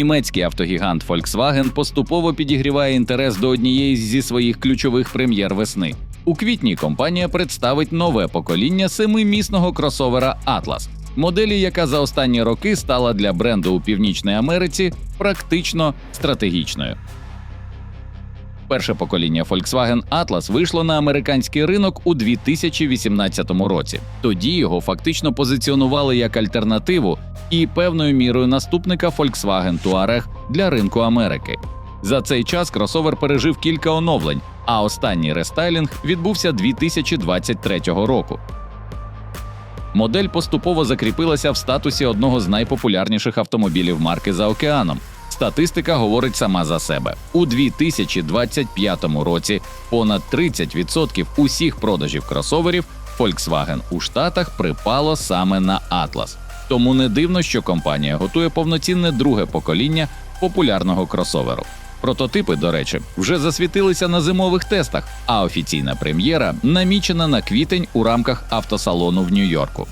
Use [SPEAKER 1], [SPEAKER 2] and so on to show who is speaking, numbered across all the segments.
[SPEAKER 1] Німецький автогігант Volkswagen поступово підігріває інтерес до однієї зі своїх ключових прем'єр весни. У квітні компанія представить нове покоління семимісного кросовера Atlas, моделі, яка за останні роки стала для бренду у Північній Америці практично стратегічною. Перше покоління Volkswagen Atlas вийшло на американський ринок у 2018 році. Тоді його фактично позиціонували як альтернативу і певною мірою наступника Volkswagen Touareg для ринку Америки. За цей час кросовер пережив кілька оновлень, а останній рестайлінг відбувся 2023 року. Модель поступово закріпилася в статусі одного з найпопулярніших автомобілів марки за океаном. Статистика говорить сама за себе. У 2025 році понад 30% усіх продажів кросоверів Volkswagen у Штатах припало саме на Atlas. Тому не дивно, що компанія готує повноцінне друге покоління популярного кросоверу. Прототипи, до речі, вже засвітилися на зимових тестах, а офіційна прем'єра намічена на квітень у рамках автосалону в Нью-Йорку.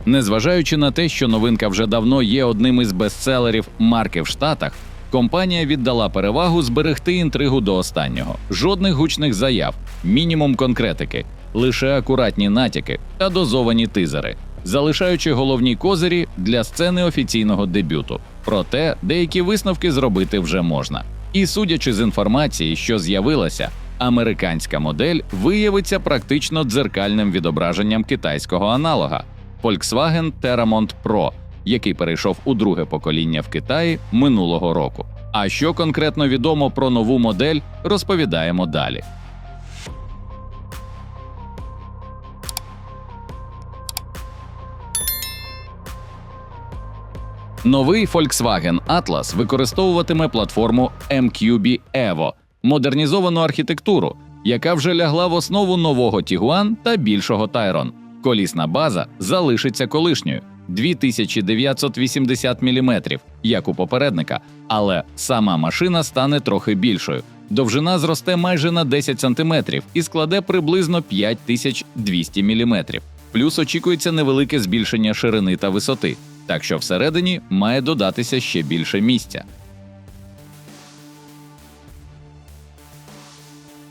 [SPEAKER 1] Незважаючи на те, що новинка вже давно є одним із бестселерів марки в Штатах, компанія віддала перевагу зберегти інтригу до останнього. Жодних гучних заяв, мінімум конкретики, лише акуратні натяки та дозовані тизери, залишаючи головні козирі для сцени офіційного дебюту. Проте деякі висновки зробити вже можна. І судячи з інформації, що з'явилася, американська модель виявиться практично дзеркальним відображенням китайського аналога Volkswagen Terramont Pro, який перейшов у друге покоління в Китаї минулого року. А що конкретно відомо про нову модель, розповідаємо далі. Новий Volkswagen Atlas використовуватиме платформу MQB Evo – модернізовану архітектуру, яка вже лягла в основу нового Tiguan та більшого Tayron. Колісна база залишиться колишньою – 2980 мм, як у попередника, але сама машина стане трохи більшою. Довжина зросте майже на 10 см і складе приблизно 5200 мм. Плюс очікується невелике збільшення ширини та висоти, так що всередині має додатися ще більше місця.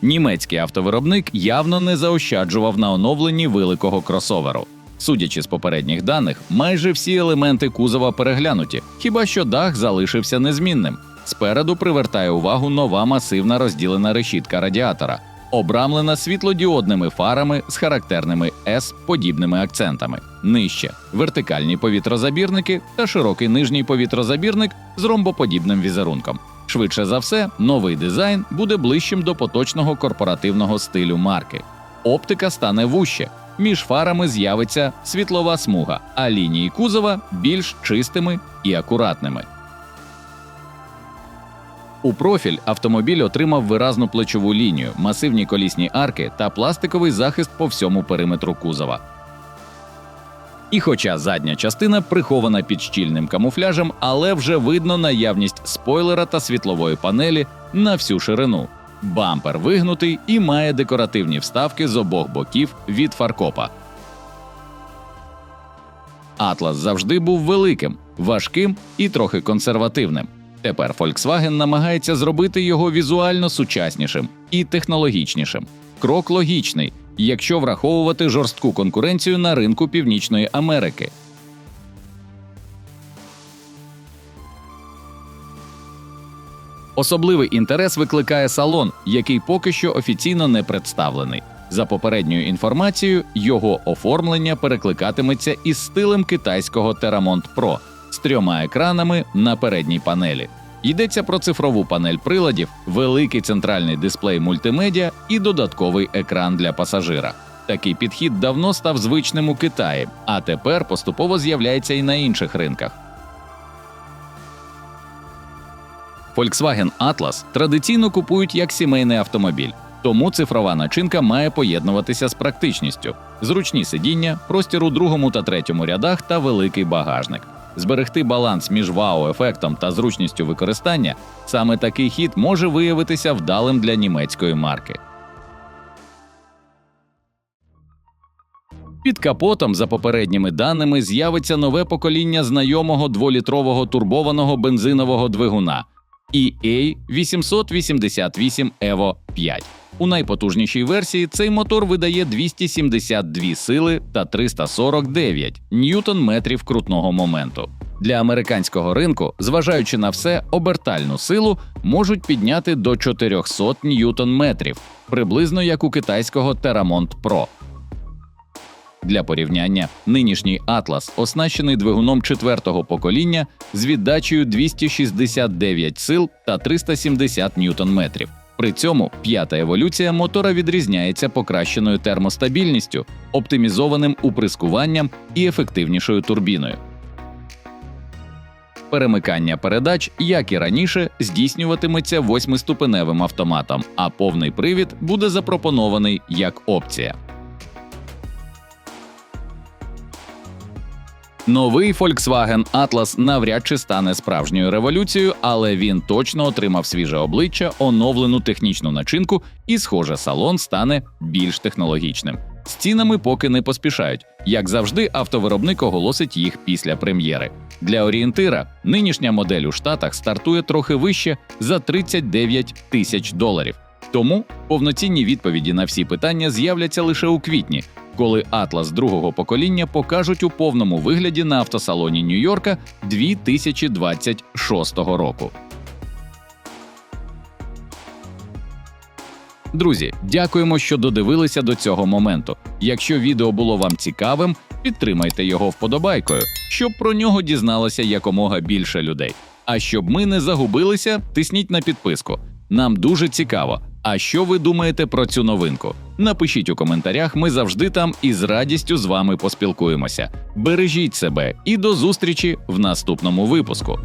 [SPEAKER 1] Німецький автовиробник явно не заощаджував на оновленні великого кросоверу. Судячи з попередніх даних, майже всі елементи кузова переглянуті, хіба що дах залишився незмінним. Спереду привертає увагу нова масивна розділена решітка радіатора, обрамлена світлодіодними фарами з характерними S-подібними акцентами. Нижче – вертикальні повітрозабірники та широкий нижній повітрозабірник з ромбоподібним візерунком. Швидше за все, новий дизайн буде ближчим до поточного корпоративного стилю марки. Оптика стане вужче, між фарами з'явиться світлова смуга, а лінії кузова більш чистими і акуратними. У профіль автомобіль отримав виразну плечову лінію, масивні колісні арки та пластиковий захист по всьому периметру кузова. І хоча задня частина прихована під щільним камуфляжем, але вже видно наявність спойлера та світлової панелі на всю ширину. Бампер вигнутий і має декоративні вставки з обох боків від фаркопа. Atlas завжди був великим, важким і трохи консервативним. Тепер Volkswagen намагається зробити його візуально сучаснішим і технологічнішим. Крок логічний, якщо враховувати жорстку конкуренцію на ринку Північної Америки. Особливий інтерес викликає салон, який поки що офіційно не представлений. За попередньою інформацією, його оформлення перекликатиметься із стилем китайського Terramont Pro з 3 екранами на передній панелі. Йдеться про цифрову панель приладів, великий центральний дисплей мультимедіа і додатковий екран для пасажира. Такий підхід давно став звичним у Китаї, а тепер поступово з'являється і на інших ринках. Volkswagen Atlas традиційно купують як сімейний автомобіль, тому цифрова начинка має поєднуватися з практичністю. Зручні сидіння, простір у другому та третьому рядах та великий багажник. Зберегти баланс між вау-ефектом та зручністю використання – саме такий хід може виявитися вдалим для німецької марки. Під капотом, за попередніми даними, з'явиться нове покоління знайомого 2-літрового турбованого бензинового двигуна EA888 Evo 5. У найпотужнішій версії цей мотор видає 272 сили та 349 ньютон-метрів крутного моменту. Для американського ринку, зважаючи на все, обертальну силу можуть підняти до 400 ньютон-метрів, приблизно як у китайського Terramont Pro. Для порівняння, нинішній Atlas оснащений двигуном 4-го покоління з віддачею 269 сил та 370 ньютон-метрів. При цьому 5-та еволюція мотора відрізняється покращеною термостабільністю, оптимізованим уприскуванням і ефективнішою турбіною. Перемикання передач, як і раніше, здійснюватиметься 8-ступеневим автоматом, а повний привід буде запропонований як опція. Новий Volkswagen Atlas навряд чи стане справжньою революцією, але він точно отримав свіже обличчя, оновлену технічну начинку і, схоже, салон стане більш технологічним. З цінами поки не поспішають. Як завжди, автовиробник оголосить їх після прем'єри. Для орієнтира, нинішня модель у Штатах стартує трохи вище за $39 тисяч. Тому повноцінні відповіді на всі питання з'являться лише у квітні, коли Atlas другого покоління покажуть у повному вигляді на автосалоні Нью-Йорка 2026 року. Друзі, дякуємо, що додивилися до цього моменту. Якщо відео було вам цікавим, підтримайте його вподобайкою, щоб про нього дізналося якомога більше людей. А щоб ми не загубилися, тисніть на підписку. Нам дуже цікаво. А що ви думаєте про цю новинку? Напишіть у коментарях, ми завжди там і з радістю з вами поспілкуємося. Бережіть себе і до зустрічі в наступному випуску.